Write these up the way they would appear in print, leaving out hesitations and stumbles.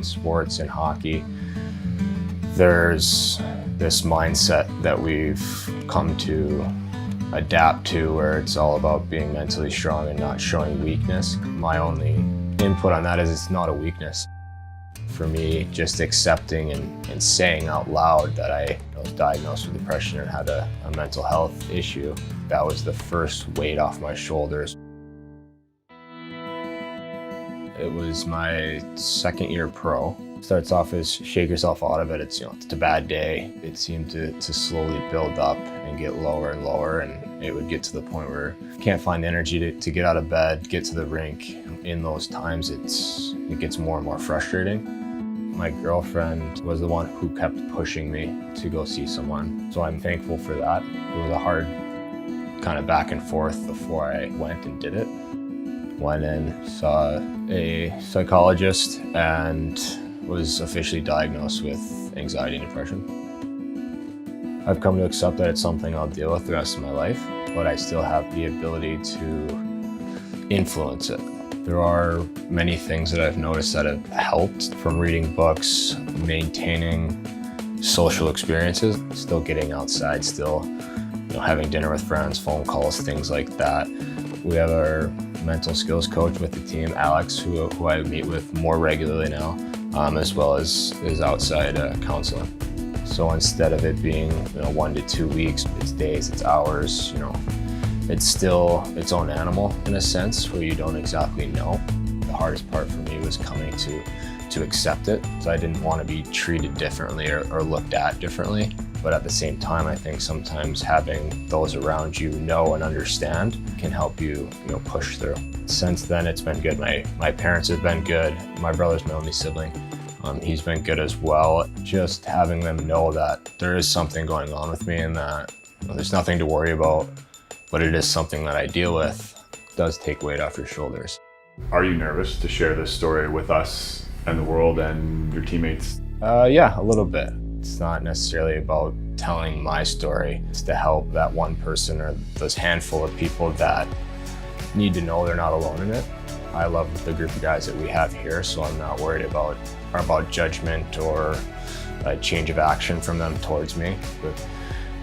in sports and hockey, there's this mindset that we've come to adapt to where it's all about being mentally strong and not showing weakness. My only input on that is it's not a weakness. For me, just accepting and saying out loud that I was diagnosed with depression and had a mental health issue, that was the first weight off my shoulders. It was my second year pro. Starts off as shake yourself out of it. It's a bad day. It seemed to slowly build up and get lower and lower, and it would get to the point where you can't find the energy to get out of bed, get to the rink. In those times, it gets more and more frustrating. My girlfriend was the one who kept pushing me to go see someone, so I'm thankful for that. It was a hard kind of back and forth before I went and did it. Went in, saw a psychologist, and was officially diagnosed with anxiety and depression. I've come to accept that it's something I'll deal with the rest of my life, but I still have the ability to influence it. There are many things that I've noticed that have helped, from reading books, maintaining social experiences, still getting outside, still having dinner with friends, phone calls, things like that. We have our mental skills coach with the team, Alex, who I meet with more regularly now, as well as outside counseling. So instead of it being 1 to 2 weeks, it's days, it's hours, it's still its own animal in a sense where you don't exactly know. The hardest part for me was coming to accept it. So I didn't want to be treated differently or looked at differently. But at the same time, I think sometimes having those around you know and understand can help you, push through. Since then, it's been good. My parents have been good. My brother's my only sibling. He's been good as well. Just having them know that there is something going on with me and that there's nothing to worry about, but it is something that I deal with, does take weight off your shoulders. Are you nervous to share this story with us and the world and your teammates? Yeah, a little bit. It's not necessarily about telling my story. It's to help that one person or those handful of people that need to know they're not alone in it. I love the group of guys that we have here, so I'm not worried about judgment or a change of action from them towards me. With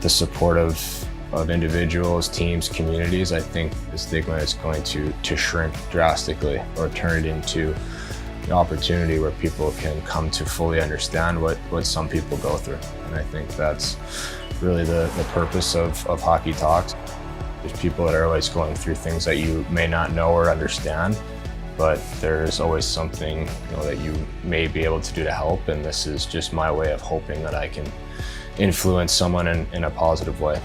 the support of individuals, teams, communities, I think the stigma is going to shrink drastically or turn it into an opportunity where people can come to fully understand what some people go through. And I think that's really the purpose of Hockey Talks. There's people that are always going through things that you may not know or understand, but there's always something that you may be able to do to help, and this is just my way of hoping that I can influence someone in a positive way.